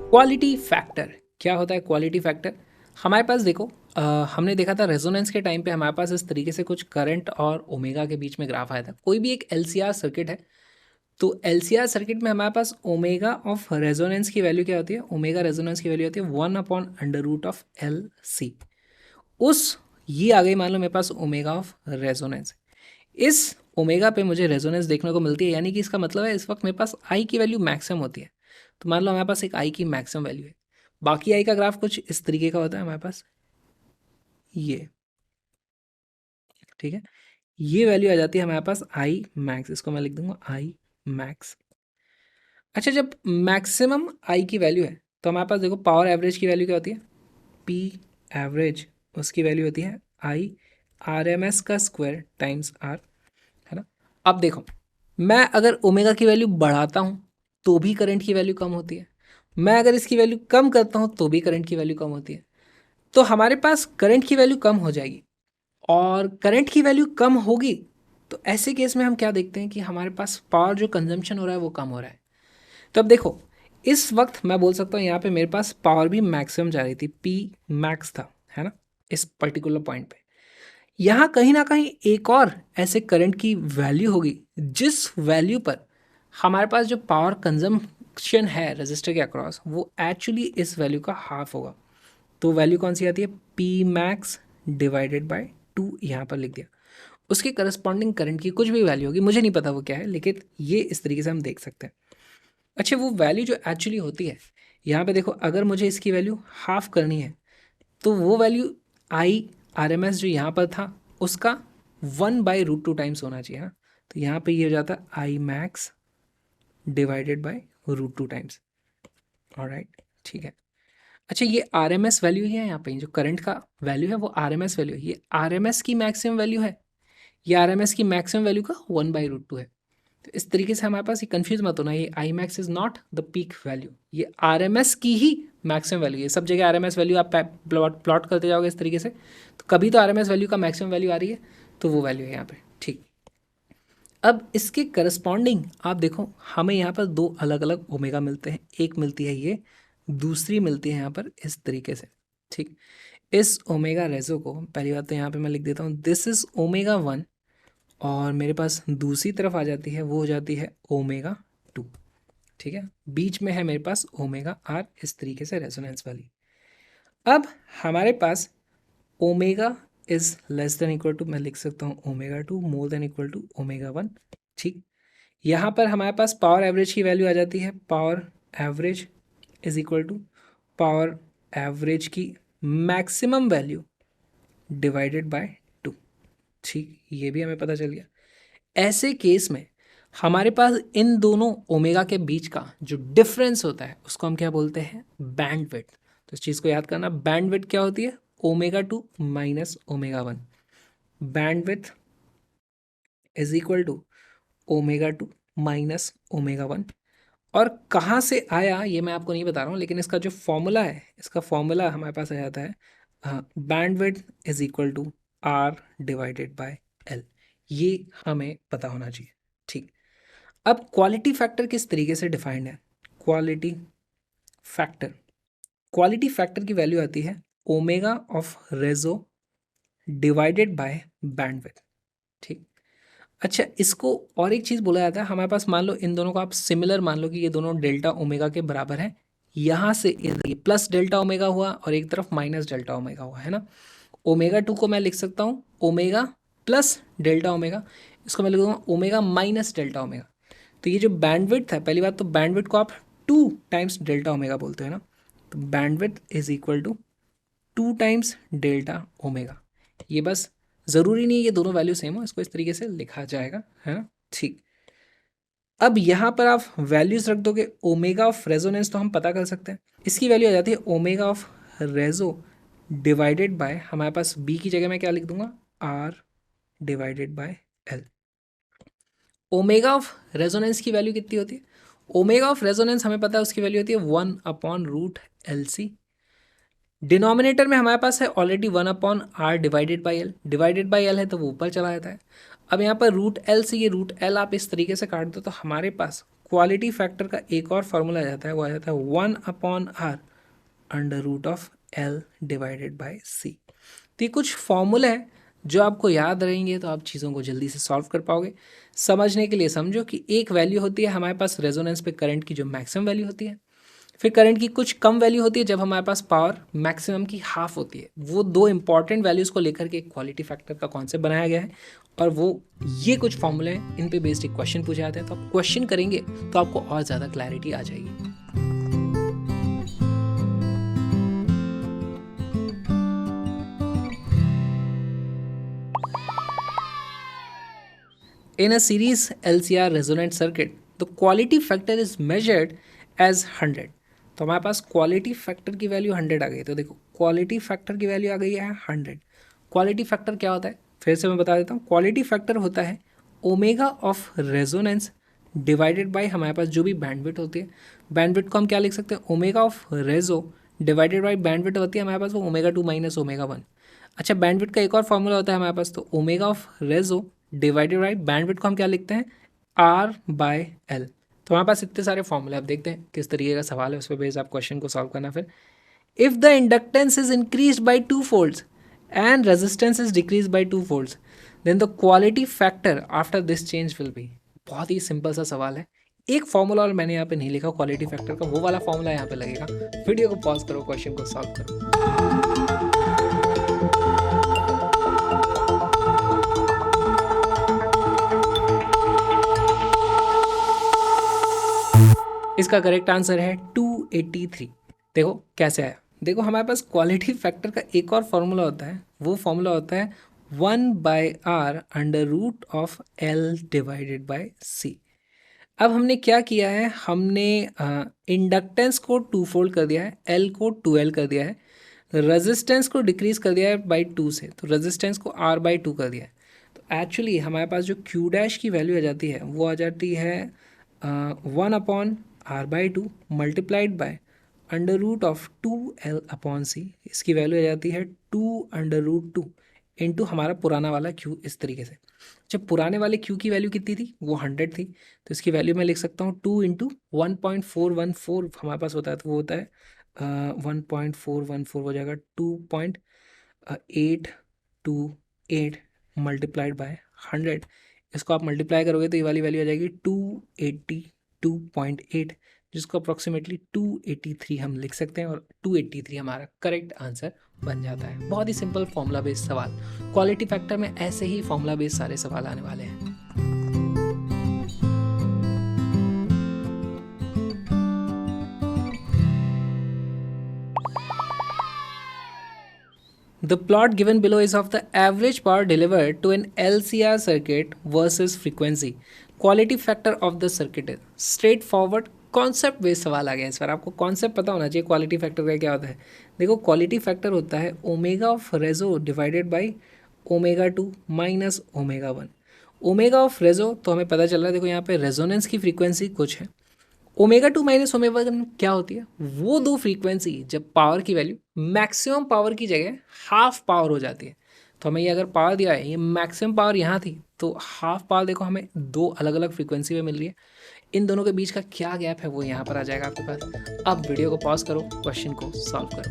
Quality factor क्या होता है? क्वालिटी फैक्टर हमारे पास देखो, हमने देखा था रेजोनेंस के टाइम पे हमारे पास इस तरीके से कुछ करंट और ओमेगा के बीच में ग्राफ आया था। कोई भी एक एलसीआर सर्किट है, तो एलसीआर सर्किट में हमारे पास ओमेगा ऑफ रेजोनेंस की वैल्यू क्या होती है? ओमेगा रेजोनेंस की वैल्यू होती है 1/√ऑफ एल सी। उस ये आ गई, मान लो मेरे पास ओमेगा ऑफ रेजोनेंस। इस ओमेगा पे मुझे रेजोनेंस देखने को मिलती है, यानी कि इसका मतलब है इस वक्त मेरे पास आई की वैल्यू मैक्सिमम होती है। तो मान लो हमारे पास एक आई की मैक्सिमम वैल्यू है। बाकी आई का ग्राफ कुछ इस तरीके का होता है हमारे पास, ये, ठीक है। ये वैल्यू आ जाती है हमारे पास आई मैक्स, इसको मैं लिख दूंगा आई मैक्स। अच्छा, जब मैक्सिमम आई की वैल्यू है तो हमारे पास देखो पावर एवरेज की वैल्यू क्या होती है? पी एवरेज, उसकी वैल्यू होती है आई आर एम एस का स्क्वायर टाइम्स आर, है ना। अब देखो, मैं अगर ओमेगा की वैल्यू बढ़ाता हूँ तो भी करंट की वैल्यू कम होती है, मैं अगर इसकी वैल्यू कम करता हूँ तो भी करंट की वैल्यू कम होती है। तो हमारे पास करंट की वैल्यू कम हो जाएगी, और करंट की वैल्यू कम होगी तो ऐसे केस में हम क्या देखते हैं कि हमारे पास पावर जो कंजम्पशन हो रहा है वो कम हो रहा है। तो अब देखो, इस वक्त मैं बोल सकता हूँ यहाँ पे मेरे पास पावर भी मैक्सिमम जा रही थी, पी मैक्स था, है ना, इस पर्टिकुलर पॉइंट पे। यहाँ कहीं ना कहीं एक और ऐसे करंट की वैल्यू होगी जिस वैल्यू पर हमारे पास जो पावर कंजम्पशन है रजिस्टर के अक्रॉस वो एक्चुअली इस वैल्यू का हाफ होगा। तो वैल्यू कौन सी आती है? पी मैक्स डिवाइडेड बाय 2, यहाँ पर लिख दिया। उसके करस्पॉन्डिंग करंट की कुछ भी वैल्यू होगी, मुझे नहीं पता वो क्या है, लेकिन ये इस तरीके से हम देख सकते हैं। अच्छा, वो वैल्यू जो एक्चुअली होती है, यहाँ पे देखो, अगर मुझे इसकी वैल्यू हाफ करनी है तो वो value I R M S जो यहाँ पर था उसका 1/√2 टाइम्स होना चाहिए, हाँ। तो यहाँ पे ये हो जाता है I max divided by √2 times. Alright, ठीक है। अच्छा, ये आर एम एस वैल्यू ही है, यहाँ पे जो करंट का वैल्यू है वो आर एम एस वैल्यू है, ये आर एम एस की मैक्सिमम वैल्यू है, ये आर एम एस की मैक्सिमम वैल्यू का 1/√2 है। तो इस तरीके से हमारे पास ये कंफ्यूज मत होना, ये I max is not the peak value, ये आर एम एस की ही मैक्सिमम वैल्यू है। सब जगह आर एम एस वैल्यू आप प्लॉट करते जाओगे इस तरीके से, तो कभी तो आर एम एस वैल्यू का मैक्सिमम वैल्यू आ रही है, तो वो वैल्यू है यहाँ पे, ठीक। अब इसके करस्पॉन्डिंग आप देखो, हमें यहाँ पर दो अलग अलग ओमेगा मिलते हैं, एक मिलती है ये, दूसरी मिलती है यहाँ पर इस तरीके से, ठीक। इस ओमेगा रेजो को पहली बात तो यहाँ पे मैं लिख देता हूँ, दिस इज ओमेगा 1, और मेरे पास दूसरी तरफ आ जाती है, वो हो जाती है ओमेगा 2, ठीक है। बीच में है मेरे पास ओमेगा आर, इस तरीके से रेजोनेंस वाली। अब हमारे पास omega is less than equal to, मैं लिख सकता हूँ omega 2 more than equal to omega 1, ठीक। यहाँ पर हमारे पास पावर एवरेज की वैल्यू आ जाती है, power average is equal to power average की मैक्सिमम वैल्यू डिवाइडेड बाय 2, ठीक। ये भी हमें पता चल गया। ऐसे केस में हमारे पास इन दोनों ओमेगा के बीच का जो डिफरेंस होता है उसको हम क्या बोलते हैं? बैंडविड्थ। तो इस चीज़ को याद करना, बैंडविड्थ क्या होती है? Omega 2 minus omega 1। Bandwidth is equal to omega 2 minus omega 1। और कहाँ से आया ये मैं आपको नहीं बता रहा हूँ, लेकिन इसका जो फॉर्मूला है, इसका फॉर्मूला हमारे पास आ जाता है bandwidth is equal to R divided by L. ये हमें पता होना चाहिए, ठीक। अब क्वालिटी फैक्टर किस तरीके से डिफाइंड है? क्वालिटी फैक्टर, क्वालिटी फैक्टर की वैल्यू आती है omega of reso divided by bandwidth, ठीक। अच्छा, इसको और एक चीज़ बोला जाता है, हमारे पास मान लो इन दोनों को आप सिमिलर मान लो कि ये दोनों डेल्टा ओमेगा के बराबर है। यहाँ से ये प्लस डेल्टा ओमेगा हुआ और एक तरफ माइनस डेल्टा ओमेगा हुआ, है ना। ओमेगा 2 को मैं लिख सकता हूँ ओमेगा प्लस डेल्टा ओमेगा, इसको मैं लिख दूंगा ओमेगा माइनस डेल्टा ओमेगा। तो ये जो बैंडविड्थ है, पहली बात तो बैंडविड्थ को आप 2 टाइम्स डेल्टा ओमेगा बोलते हैं ना, तो bandwidth is equal to 2 times delta omega. ये बस, ज़रूरी नहीं है ये दोनों वैल्यू सेम हो, इसको इस तरीके से लिखा जाएगा, है ना, ठीक। अब यहाँ पर आप वैल्यूज रख दोगे, ओमेगा ऑफ रेजोनेंस तो हम पता कर सकते हैं, इसकी वैल्यू आ जाती है omega of reso divided by, हमारे पास बी की जगह मैं क्या लिख दूंगा? R divided by L. Omega of resonance की वैल्यू कितनी होती है? ओमेगा ऑफ रेजोनेंस हमें पता है उसकी वैल्यू होती है 1/√LC। डिनोमिनेटर में हमारे पास है already 1/R divided by L है, तो वो ऊपर चला जाता है। अब यहाँ पर √L से ये √L आप इस तरीके से काट दो तो हमारे पास क्वालिटी फैक्टर का एक और फार्मूला आ जाता है, वो आ जाता है 1/r under root of L divided by C। तो ये कुछ फॉर्मूला है जो आपको याद रहेंगे तो आप चीज़ों को जल्दी से सॉल्व कर पाओगे। समझने के लिए समझो कि एक वैल्यू होती है हमारे पास रेजोनेंस पे करंट की जो मैक्सिमम वैल्यू होती है, फिर करंट की कुछ कम वैल्यू होती है जब हमारे पास पावर मैक्सिमम की हाफ होती है। वो दो इंपॉर्टेंट वैल्यूज़ को लेकर के एक क्वालिटी फैक्टर का कॉन्सेप्ट बनाया गया है और वो ये कुछ फॉर्मूले हैं, इन पे बेस्ड एक क्वेश्चन पूछे जाते हैं। तो आप क्वेश्चन करेंगे तो आपको और ज़्यादा क्लैरिटी आ जाएगी। In a series LCR resonant circuit, the quality factor is measured as 100। तो हमारे पास क्वालिटी फैक्टर की वैल्यू 100 आ गई। तो देखो क्वालिटी फैक्टर की वैल्यू आ गई है 100। क्वालिटी फैक्टर क्या होता है, फिर से मैं बता देता हूँ। क्वालिटी फैक्टर होता है omega of resonance divided by हमारे पास जो भी बैंडविड्थ होती है। बैंडविड्थ को हम क्या लिख सकते हैं, omega of reso divided by bandwidth होती है हमारे पास वो ओमेगा 2 माइनस ओमेगा 1। अच्छा, बैंडविड्थ का एक और फॉर्मूला होता है हमारे पास, तो omega of reso divided by bandwidth को हम क्या लिखते हैं, R बाय L। तो हमारे पास इतने सारे फॉर्मूले, आप देखते हैं किस तरीके का सवाल है, उस पर बेस आप क्वेश्चन को सॉल्व करना। फिर if the inductance is increase by 2 folds and resistance is decrease by 2 folds then the quality factor after this change will be. बहुत ही सिंपल सा सवाल है। एक फॉर्मूला और मैंने यहाँ पे नहीं लिखा क्वालिटी फैक्टर का, वो वाला फॉर्मूला यहाँ पे लगेगा। वीडियो को पॉज करो, क्वेश्चन को सॉल्व करो। इसका करेक्ट आंसर है 283। देखो कैसे आया, देखो हमारे पास क्वालिटी फैक्टर का एक और फॉर्मूला होता है, वो फॉर्मूला होता है 1/r under root of L divided by C। अब हमने क्या किया है, हमने इंडक्टेंस को 2 फोल्ड कर दिया है, L को 2L कर दिया है, रेजिस्टेंस को डिक्रीज कर दिया है बाई 2 से, तो रेजिस्टेंस को R/2 कर दिया है। तो एक्चुअली हमारे पास जो Q डैश की वैल्यू आ जाती है वो आ जाती है 1/r/2 multiplied by under root of 2L/C। इसकी वैल्यू आ जाती है 2/√2 इंटू हमारा पुराना वाला Q। इस तरीके से जब पुराने वाले Q की वैल्यू कितनी थी, वो 100 थी, तो इसकी वैल्यू मैं लिख सकता हूँ 2 इंटू 1.414 हमारे पास होता है, तो वो होता है 1.414 हो जाएगा 2.828 मल्टीप्लाइड बाय 100। इसको आप मल्टीप्लाई करोगे तो ये वाली वैल्यू आ जाएगी 282.8, जिसको अप्रॉक्सीमेटली 283 हम लिख सकते हैं और 283 हमारा करेक्ट आंसर बन जाता है। बहुत ही सिंपल फॉर्मूला बेस्ड सवाल। क्वालिटी फैक्टर में ऐसे ही फॉर्मूला बेस्ड सारे सवाल आने वाले हैं। The plot given below is of the average power delivered to an LCR circuit versus frequency. Quality factor of the circuit is straightforward concept based सवाल आ गया। इस बार आपको कॉन्सेप्ट पता होना चाहिए क्वालिटी फैक्टर का क्या होता है। देखो क्वालिटी फैक्टर होता है omega of reso divided by omega 2 minus omega 1। Omega of reso तो हमें पता चल रहा है, देखो यहाँ पे रेजोनेंस की फ्रीक्वेंसी कुछ है। ओमेगा 2 माइनस ओमेगा 1 क्या होती है, वो दो फ्रीक्वेंसी जब पावर की वैल्यू मैक्सिमम पावर की जगह हाफ पावर हो जाती है। तो हमें ये अगर पावर दिया है, ये मैक्सिमम पावर यहाँ थी, तो हाफ पावर देखो हमें दो अलग अलग फ्रीक्वेंसी में मिल रही है। इन दोनों के बीच का क्या गैप है वो यहाँ पर आ जाएगा आपके पास। अब वीडियो को पॉज करो, क्वेश्चन को सॉल्व करो।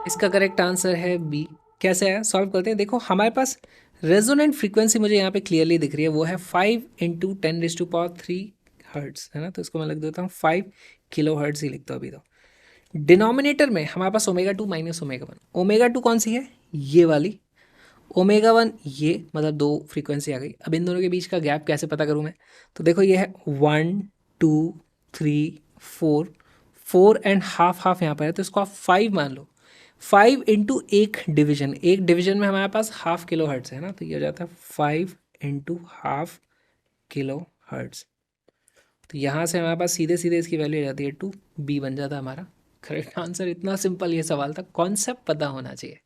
इसका करेक्ट आंसर है बी। कैसे है, सॉल्व करते हैं। देखो हमारे पास रेजोनेंट फ्रीक्वेंसी मुझे यहाँ पे क्लियरली दिख रही है, वो है 5 × 10⁻³ हर्ट्स, है ना। तो इसको मैं लिख देता हूँ 5 किलो हर्ट्स ही लिखता हूँ अभी। तो डिनोमिनेटर में हमारे पास ओमेगा 2 माइनस ओमेगा 1। ओमेगा 2 कौन सी है, ये वाली। ओमेगा 1 ये, मतलब दो फ्रीक्वेंसी आ गई। अब इन दोनों के बीच का गैप कैसे पता करूँ मैं, तो देखो ये है 1 2 3 4, 4 एंड हाफ यहाँ पर है, तो इसको आप 5 मान लो। 5 इंटू एक डिवीजन में हमारे पास हाफ किलो हर्ट्स है ना, तो ये हो जाता है 5 इंटू हाफ किलो हर्ट्स। तो यहाँ से हमारे पास सीधे सीधे इसकी वैल्यू आ जाती है 2, बी बन जाता है हमारा करेक्ट आंसर। इतना सिंपल ये सवाल था, कॉन्सेप्ट पता होना चाहिए।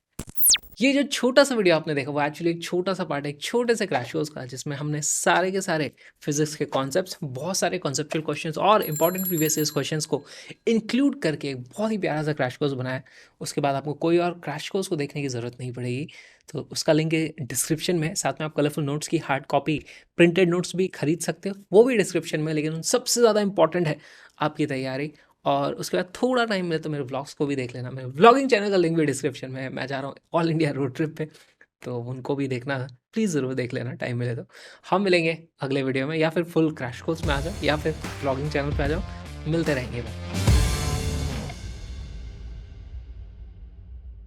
ये जो छोटा-सा वीडियो आपने देखा वो एक्चुअली एक छोटा-सा पार्ट है एक छोटे से क्रैश कोर्स का जिसमें हमने सारे के सारे फिज़िक्स के कॉन्सेप्ट्स, बहुत सारे कॉन्सेप्चुअल क्वेश्चंस और इम्पोर्टेंट प्रीवियस ईयर्स क्वेश्चंस को इंक्लूड करके एक बहुत ही प्यारा सा क्रैश कोर्स बनाया है। उसके बाद आपको कोई और क्रैश कोर्स को देखने की ज़रूरत नहीं पड़ेगी। तो उसका लिंक डिस्क्रिप्शन में है, साथ में आप कलरफुल नोट्स की हार्ड कॉपी, प्रिंटेड नोट्स भी खरीद सकते हो, वो भी डिस्क्रिप्शन में है। लेकिन सबसे ज़्यादा इंपॉर्टेंट है आपकी तैयारी और उसके बाद थोड़ा टाइम मिले तो मेरे व्लॉग्स को भी देख लेना। मेरे व्लॉगिंग चैनल का लिंक भी डिस्क्रिप्शन में है। मैं जा रहा हूँ ऑल इंडिया रोड ट्रिप पे, तो उनको भी देखना प्लीज़ ज़रूर देख लेना टाइम मिले तो। हम मिलेंगे अगले वीडियो में या फिर फुल क्रैश कोर्स में आ जाओ या फिर व्लॉगिंग चैनल पे आ जाओ, मिलते रहेंगे।